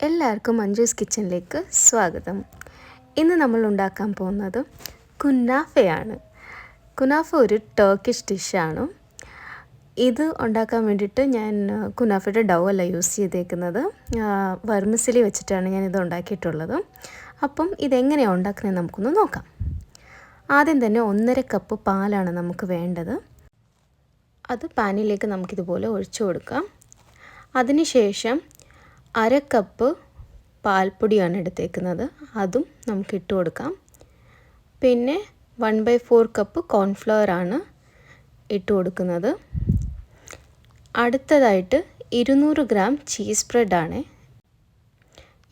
എല്ലാവർക്കും മഞ്ജൂസ് കിച്ചണിലേക്ക് സ്വാഗതം. ഇന്ന് നമ്മൾ ഉണ്ടാക്കാൻ പോകുന്നത് കുനാഫയാണ്. കുനാഫ ഒരു ടർക്കിഷ് ഡിഷാണ്. ഇത് ഉണ്ടാക്കാൻ വേണ്ടിയിട്ട് ഞാൻ കുനാഫയുടെ ഡൗ അല്ല യൂസ് ചെയ്തേക്കുന്നത്, വെർമിസെലി വെച്ചിട്ടാണ് ഞാനിത് ഉണ്ടാക്കിയിട്ടുള്ളത്. അപ്പം ഇതെങ്ങനെയാണ് ഉണ്ടാക്കുന്നത് നമുക്കൊന്ന് നോക്കാം. ആദ്യം തന്നെ 1.5 കപ്പ് പാലാണ് നമുക്ക് വേണ്ടത്. അത് പാനിലേക്ക് നമുക്കിതുപോലെ ഒഴിച്ചു കൊടുക്കാം. അതിനുശേഷം 1/2 കപ്പ് പാൽപ്പൊടിയാണ് എടുത്തേക്കുന്നത്, അതും നമുക്ക് ഇട്ട് കൊടുക്കാം. പിന്നെ 1/4 കപ്പ് കോൺഫ്ലവർ ആണ് ഇട്ട് കൊടുക്കുന്നത്. അടുത്തതായിട്ട് 200 ഗ്രാം ചീസ് ബ്രെഡാണ്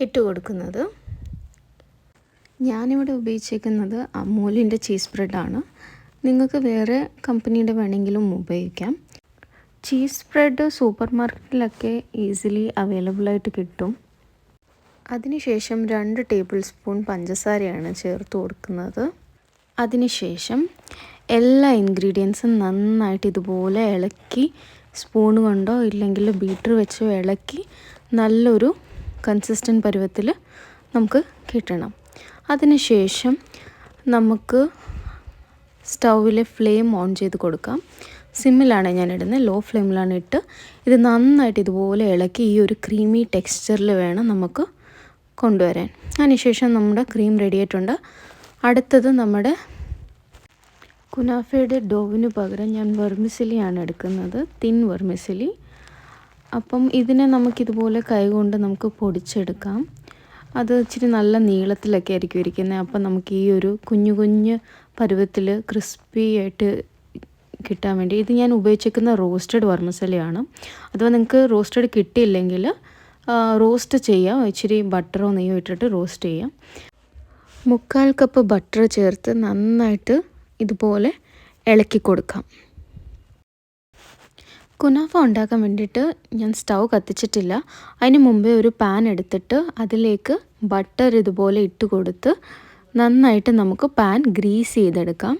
ഇട്ട് കൊടുക്കുന്നത്. ഞാനിവിടെ ഉപയോഗിച്ചേക്കുന്നത് അമൂലിൻ്റെ ചീസ് ബ്രെഡാണ്. നിങ്ങൾക്ക് വേറെ കമ്പനിയുടെ വേണമെങ്കിലും ഉപയോഗിക്കാം. ചീസ് സ്പ്രെഡ് സൂപ്പർ മാർക്കറ്റിലൊക്കെ ഈസിലി അവൈലബിളായിട്ട് കിട്ടും. അതിനുശേഷം 2 ടേബിൾ സ്പൂൺ പഞ്ചസാരയാണ് ചേർത്ത് കൊടുക്കുന്നത്. അതിനുശേഷം എല്ലാ ഇൻഗ്രീഡിയൻസും നന്നായിട്ട് ഇതുപോലെ ഇളക്കി, സ്പൂൺ കൊണ്ടോ ഇല്ലെങ്കിൽ ബീറ്റർ വെച്ചോ ഇളക്കി നല്ലൊരു കൺസിസ്റ്റൻറ്റ് പരുവത്തിൽ നമുക്ക് കിട്ടണം. അതിനുശേഷം നമുക്ക് സ്റ്റൗവിലെ ഫ്ലെയിം ഓൺ ചെയ്ത് കൊടുക്കാം. സിമ്മിലാണ് ഞാൻ ഇടുന്നത്, ലോ ഫ്ലെയിമിലാണ് ഇട്ട് ഇത് നന്നായിട്ട് ഇതുപോലെ ഇളക്കി ഈ ഒരു ക്രീമി ടെക്സ്ചറിൽ വേണം നമുക്ക് കൊണ്ടുവരാൻ. അതിനുശേഷം നമ്മുടെ ക്രീം റെഡി ആയിട്ടുണ്ട്. അടുത്തത് നമ്മുടെ കുനാഫയുടെ ഡോവിന് പകരം ഞാൻ വെർമിസെലിയാണ് എടുക്കുന്നത്, തിൻ വെർമിസെലി. അപ്പം ഇതിനെ നമുക്കിതുപോലെ കൈകൊണ്ട് നമുക്ക് പൊടിച്ചെടുക്കാം. അത് ഇച്ചിരി നല്ല നീളത്തിലൊക്കെ ആയിരിക്കും ഇരിക്കുന്നത്. അപ്പം നമുക്ക് ഈ ഒരു കുഞ്ഞു കുഞ്ഞ് പരുവത്തിൽ ക്രിസ്പി ആയിട്ട് കിട്ടാൻ വേണ്ടി ഇത് ഞാൻ ഉപയോഗിച്ചിരിക്കുന്ന റോസ്റ്റഡ് വെർമിസെലിയാണ്. അഥവാ നിങ്ങൾക്ക് റോസ്റ്റഡ് കിട്ടിയില്ലെങ്കിൽ റോസ്റ്റ് ചെയ്യാം, ഇച്ചിരി ബട്ടറോ നെയ്യോ ഇട്ടിട്ട് റോസ്റ്റ് ചെയ്യാം. 3/4 കപ്പ് ബട്ടർ ചേർത്ത് നന്നായിട്ട് ഇതുപോലെ ഇളക്കി കൊടുക്കാം. കുനാഫ ഉണ്ടാക്കാൻ വേണ്ടിയിട്ട് ഞാൻ സ്റ്റൗ കത്തിച്ചിട്ടില്ല. അതിന് മുമ്പേ ഒരു പാൻ എടുത്തിട്ട് അതിലേക്ക് ബട്ടർ ഇതുപോലെ ഇട്ട് കൊടുത്ത് നന്നായിട്ട് നമുക്ക് പാൻ ഗ്രീസ് ചെയ്തെടുക്കാം.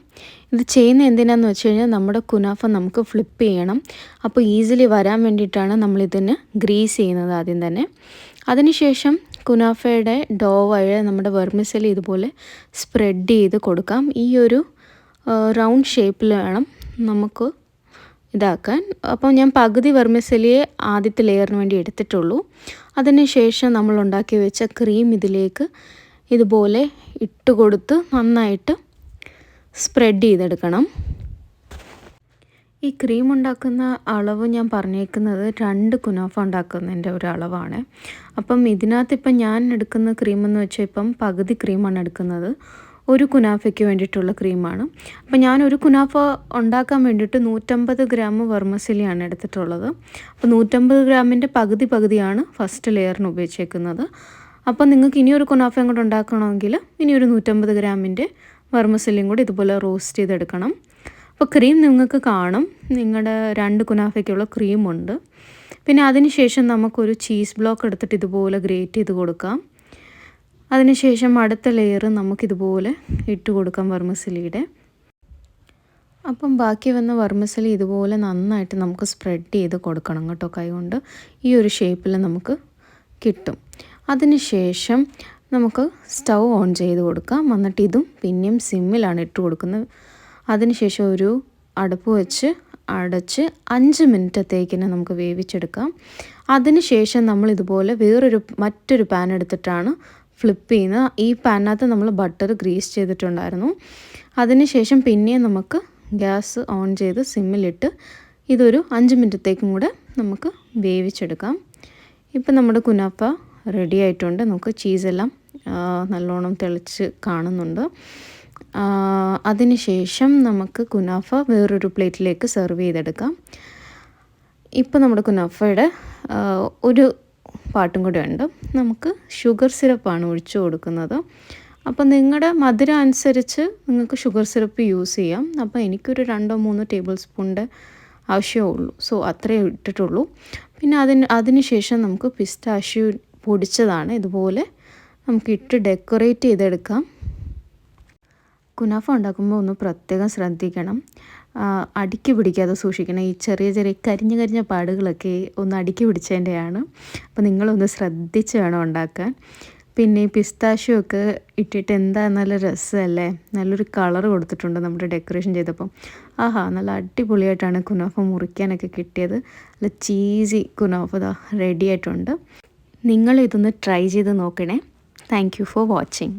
ഇത് ചെയ്യുന്ന എന്തിനാന്ന് വെച്ച് കഴിഞ്ഞാൽ നമ്മുടെ കുനാഫ നമുക്ക് ഫ്ലിപ്പ് ചെയ്യണം. അപ്പോൾ ഈസിലി വരാൻ വേണ്ടിയിട്ടാണ് നമ്മളിതിന് ഗ്രീസ് ചെയ്യുന്നത് ആദ്യം തന്നെ. അതിനുശേഷം കുനാഫയുടെ ഡോ വഴി നമ്മുടെ വെർമിസെലി ഇതുപോലെ സ്പ്രെഡ് ചെയ്ത് കൊടുക്കാം. ഈ ഒരു റൗണ്ട് ഷേപ്പിൽ വേണം നമുക്ക് ഇതാക്കാൻ. അപ്പോൾ ഞാൻ പകുതി വെർമിസെലിയെ ആദ്യത്തെ ലെയറിന് വേണ്ടി എടുത്തിട്ടുള്ളൂ. അതിനുശേഷം നമ്മൾ ഉണ്ടാക്കി വെച്ച ക്രീം ഇതിലേക്ക് ഇതുപോലെ ഇട്ട് കൊടുത്ത് നന്നായിട്ട് സ്പ്രെഡ് ചെയ്തെടുക്കണം. ഈ ക്രീം ഉണ്ടാക്കുന്ന അളവ് ഞാൻ പറഞ്ഞേക്കുന്നത് 2 കുനാഫ ഉണ്ടാക്കുന്നതിൻ്റെ ഒരു അളവാണ്. അപ്പം ഇതിനകത്ത് ഇപ്പം ഞാൻ എടുക്കുന്ന ക്രീമെന്ന് വെച്ചാൽ ഇപ്പം പകുതി ക്രീമാണ് എടുക്കുന്നത്, ഒരു കുനാഫയ്ക്ക് വേണ്ടിയിട്ടുള്ള ക്രീമാണ്. അപ്പം ഞാൻ ഒരു കുനാഫ ഉണ്ടാക്കാൻ വേണ്ടിയിട്ട് 150 ഗ്രാം വെർമിസെലിയാണ് എടുത്തിട്ടുള്ളത്. അപ്പോൾ 150 ഗ്രാമിൻ്റെ പകുതിയാണ് ഫസ്റ്റ് ലെയറിന് ഉപയോഗിച്ചേക്കുന്നത്. അപ്പോൾ നിങ്ങൾക്ക് ഇനിയൊരു കുനാഫയും കൂടെ ഉണ്ടാക്കണമെങ്കിൽ ഇനിയൊരു 150 ഗ്രാമിൻ്റെ വെർമിസെലിയും കൂടി ഇതുപോലെ റോസ്റ്റ് ചെയ്തെടുക്കണം. അപ്പോൾ ക്രീം നിങ്ങൾക്ക് കാണും, നിങ്ങളുടെ 2 കുനാഫയ്ക്കുള്ള ക്രീമുണ്ട്. പിന്നെ അതിനുശേഷം നമുക്കൊരു ചീസ് ബ്ലോക്ക് എടുത്തിട്ട് ഇതുപോലെ ഗ്രേറ്റ് ചെയ്ത് കൊടുക്കാം. അതിനുശേഷം അടുത്ത ലെയർ നമുക്കിതുപോലെ ഇട്ട് കൊടുക്കാം വെർമിസെലിയുടെ. അപ്പം ബാക്കി വന്ന വെർമിസെലി ഇതുപോലെ നന്നായിട്ട് നമുക്ക് സ്പ്രെഡ് ചെയ്ത് കൊടുക്കണം കേട്ടോ, കൈകൊണ്ട്. ഈ ഒരു ഷേപ്പിൽ നമുക്ക് കിട്ടും. അതിനുശേഷം നമുക്ക് സ്റ്റൗ ഓൺ ചെയ്ത് കൊടുക്കാം. എന്നിട്ട് ഇതും പിന്നെയും സിമ്മിലാണ് ഇട്ട് കൊടുക്കുന്നത്. അതിനുശേഷം ഒരു അടുപ്പ് വെച്ച് അടച്ച് 5 മിനിറ്റത്തേക്കിന് നമുക്ക് വേവിച്ചെടുക്കാം. അതിനുശേഷം നമ്മൾ ഇതുപോലെ മറ്റൊരു പാൻ എടുത്തിട്ടാണ് ഫ്ലിപ്പ് ചെയ്യുന്നത്. ഈ പാനിനകത്ത് നമ്മൾ ബട്ടർ ഗ്രീസ് ചെയ്തിട്ടുണ്ടായിരുന്നു. അതിനുശേഷം പിന്നെയും നമുക്ക് ഗ്യാസ് ഓൺ ചെയ്ത് സിമ്മിലിട്ട് ഇതൊരു 5 മിനിറ്റത്തേക്കും കൂടെ നമുക്ക് വേവിച്ചെടുക്കാം. ഇപ്പം നമ്മുടെ കുനാഫ റെഡി ആയിട്ടുണ്ട്. നമുക്ക് ചീസെല്ലാം നല്ലോണം തിളച്ച് കാണുന്നുണ്ട്. അതിനുശേഷം നമുക്ക് കുനാഫ വേറൊരു പ്ലേറ്റിലേക്ക് സെർവ് ചെയ്തെടുക്കാം. ഇപ്പോൾ നമ്മുടെ കുനാഫയുടെ ഒരു പാട്ടും കൂടെ ഉണ്ട്. നമുക്ക് ഷുഗർ സിറപ്പാണ് ഒഴിച്ചു കൊടുക്കുന്നത്. അപ്പോൾ നിങ്ങളുടെ മധുരം അനുസരിച്ച് നിങ്ങൾക്ക് ഷുഗർ സിറപ്പ് യൂസ് ചെയ്യാം. അപ്പോൾ എനിക്കൊരു 2-3 ടേബിൾ സ്പൂണിൻ്റെ ആവശ്യമേ ഉള്ളൂ, സോ അത്രയേ ഇട്ടിട്ടുള്ളൂ. പിന്നെ അതിനുശേഷം നമുക്ക് പിസ്താഷ്യൂ പൊടിച്ചതാണ് ഇതുപോലെ നമുക്ക് ഇട്ട് ഡെക്കറേറ്റ് ചെയ്തെടുക്കാം. കുനാഫ ഉണ്ടാക്കുമ്പോൾ ഒന്ന് പ്രത്യേകം ശ്രദ്ധിക്കണം, അടുക്കി പിടിക്കാതെ സൂക്ഷിക്കണം. ഈ ചെറിയ ചെറിയ കരിഞ്ഞ പാടുകളൊക്കെ ഒന്ന് അടുക്കി പിടിച്ചതിൻ്റെയാണ്. അപ്പോൾ നിങ്ങളൊന്ന് ശ്രദ്ധിച്ച് വേണം ഉണ്ടാക്കാൻ. പിന്നെ ഈ പിസ്താഷ്യോ ഒക്കെ ഇട്ടിട്ട് എന്താ നല്ല രസമല്ലേ, നല്ലൊരു കളർ കൊടുത്തിട്ടുണ്ട് നമ്മുടെ ഡെക്കറേഷൻ ചെയ്തപ്പം. ആഹാ, നല്ല അടിപൊളിയായിട്ടാണ് കുനാഫ മുറിക്കാനൊക്കെ കിട്ടിയത്. നല്ല ചീസി കുനാഫ റെഡി ആയിട്ടുണ്ട്. നിങ്ങളിതൊന്ന് ട്രൈ ചെയ്ത് നോക്കണേ. Thank you for watching.